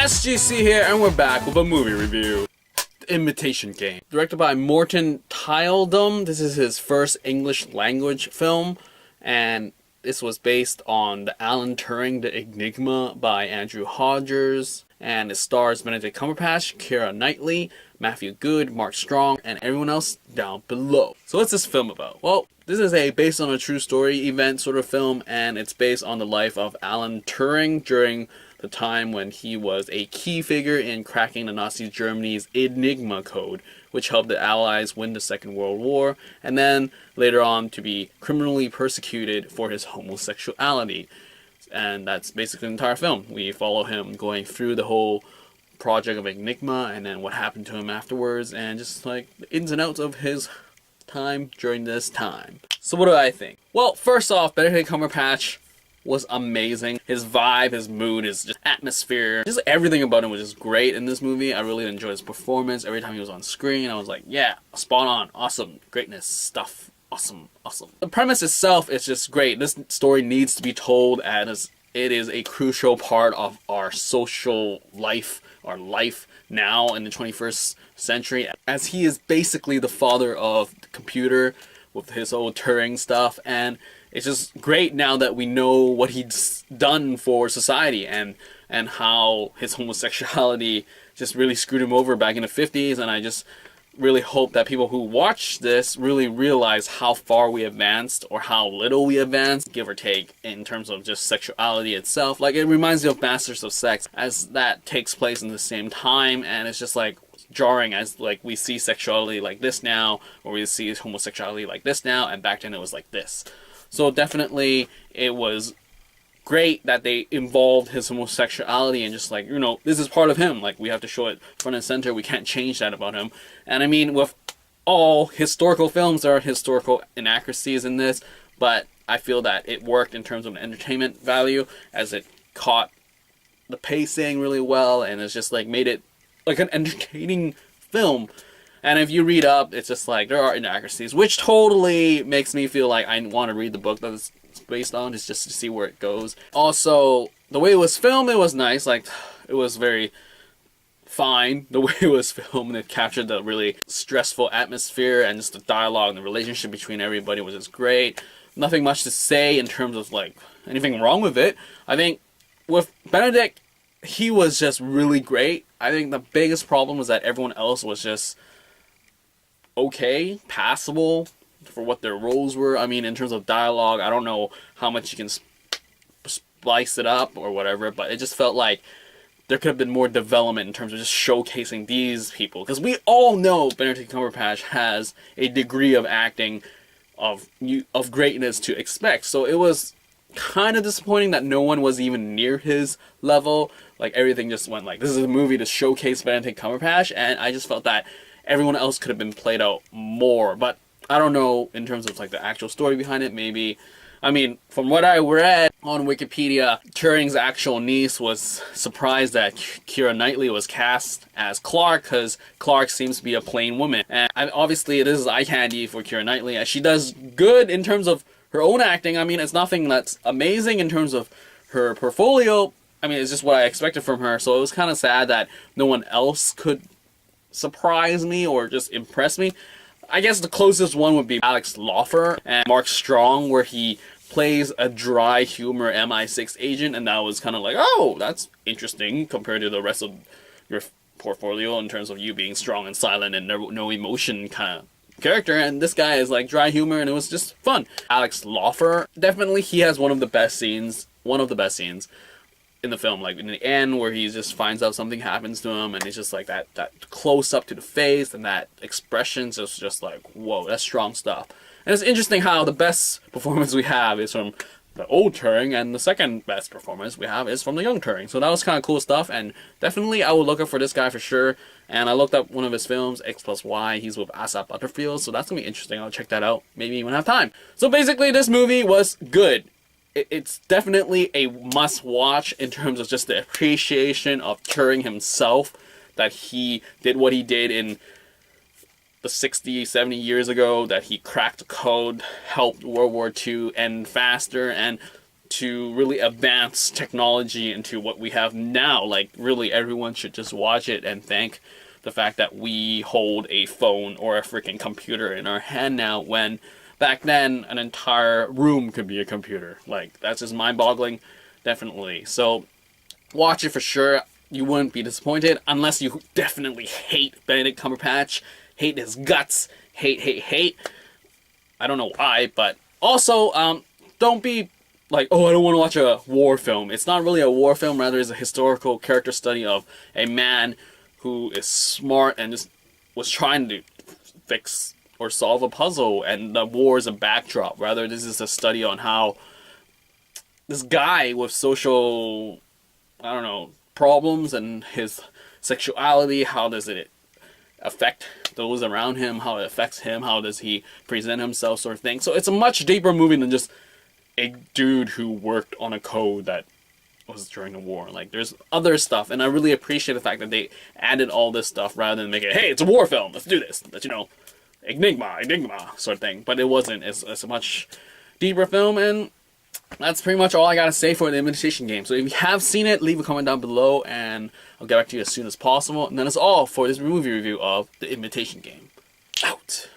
SGC here, and we're back with a movie review. Imitation Game. Directed by Morten Tyldum. This is his first English language film, and this was based on the Alan Turing, The Enigma by Andrew Hodges, and it stars Benedict Cumberbatch, Keira Knightley, Matthew Goode, Mark Strong, and everyone else down below. So what's this film about? Well, this is a based on a true story event sort of film, and it's based on the life of Alan Turing during the time when he was a key figure in cracking the Nazi Germany's Enigma code, which helped the Allies win the Second World War, and then later on to be criminally persecuted for his homosexuality. And that's basically the entire film. We follow him going through the whole project of Enigma, and then what happened to him afterwards, and just like the ins and outs of his time during this time. So what do I think? Well, first off, Benedict Cumberbatch was amazing. His vibe, his mood, his just atmosphere, just everything about him was just great in this movie. I really enjoyed his performance. Every time he was on screen, I was like, yeah, spot on, awesome, greatness, stuff, awesome, awesome. The premise itself is just great. This story needs to be told as it is a crucial part of our social life, our life now in the 21st century, as he is basically the father of the computer with his old Turing stuff, and it's just great now that we know what he's done for society and how his homosexuality just really screwed him over back in the 50s, and I just really hope that people who watch this really realize how far we advanced or how little we advanced, give or take, in terms of just sexuality itself. Like, it reminds me of Masters of Sex, as that takes place in the same time, and it's just like jarring as like we see sexuality like this now, or we see homosexuality like this now, and back then it was like this. So definitely it was great that they involved his homosexuality and just like, you know, this is part of him. Like, we have to show it front and center. We can't change that about him. And I mean, with all historical films, there are historical inaccuracies in this, but I feel that it worked in terms of entertainment value, as it caught the pacing really well, and it's just like made it like an entertaining film. And if you read up, it's just like there are inaccuracies, which totally makes me feel like I want to read the book that it's based on, is just to see where it goes. Also, the way it was filmed, it was nice. Like, it was very fine the way it was filmed. It captured the really stressful atmosphere, and just the dialogue and the relationship between everybody was just great. Nothing much to say in terms of like anything wrong with it. I think with Benedict, he was just really great. I think the biggest problem was that everyone else was just okay, passable for what their roles were. I mean, in terms of dialogue, I don't know how much you can splice it up or whatever, but it just felt like there could have been more development in terms of just showcasing these people. Because we all know Benedict Cumberbatch has a degree of acting of greatness to expect. So it was kind of disappointing that no one was even near his level. Like, everything just went like, this is a movie to showcase Benedict Cumberbatch, and I just felt that everyone else could have been played out more. But I don't know in terms of like the actual story behind it. Maybe, I mean, from what I read on Wikipedia, Turing's actual niece was surprised that Keira Knightley was cast as Clark, because Clark seems to be a plain woman. And obviously this is eye candy for Keira Knightley, as she does good in terms of her own acting. I mean, it's nothing that's amazing in terms of her portfolio. I mean, it's just what I expected from her. So it was kind of sad that no one else could surprise me or just impress me. I guess the closest one would be Lawther and Mark Strong, where he plays a dry humor MI6 agent, and that was kind of like, oh, that's interesting compared to the rest of your portfolio in terms of you being strong and silent and no emotion kind of character. And this guy is like dry humor, and it was just fun. Lawther, definitely he has one of the best scenes in the film, like in the end, where he just finds out something happens to him, and it's just like that close up to the face and that expression is just like, whoa, that's strong stuff. And it's interesting how the best performance we have is from the old Turing, and the second best performance we have is from the young Turing. So that was kind of cool stuff, and definitely I would look up for this guy for sure. And I looked up one of his films, X+Y. He's with Asap Butterfield, so that's gonna be interesting. I'll check that out maybe when I have time. So basically, this movie was good. It's definitely a must-watch in terms of just the appreciation of Turing himself, that he did what he did in the 60, 70 years ago, that he cracked the code, helped World War II end faster, and to really advance technology into what we have now. Like, really, everyone should just watch it and thank the fact that we hold a phone or a freaking computer in our hand now, when back then an entire room could be a computer. Like, that's just mind-boggling, definitely. So, watch it for sure. You wouldn't be disappointed unless you definitely hate Benedict Cumberbatch, hate his guts, hate. I don't know why, but also, don't be like, oh, I don't want to watch a war film. It's not really a war film, rather it's a historical character study of a man who is smart and just was trying to fix or solve a puzzle, and the war is a backdrop. Rather, this is a study on how this guy with social, I don't know, problems and his sexuality, how does it affect those around him, how it affects him, how does he present himself, sort of thing. So it's a much deeper movie than just a dude who worked on a code that was during the war. Like, there's other stuff, and I really appreciate the fact that they added all this stuff rather than make it, hey, it's a war film, let's do this. That, you know, Enigma, sort of thing. But it wasn't. It's a much deeper film, and that's pretty much all I gotta say for the Imitation Game. So if you have seen it, leave a comment down below, and I'll get back to you as soon as possible. And that is all for this movie review of The Imitation Game. Out!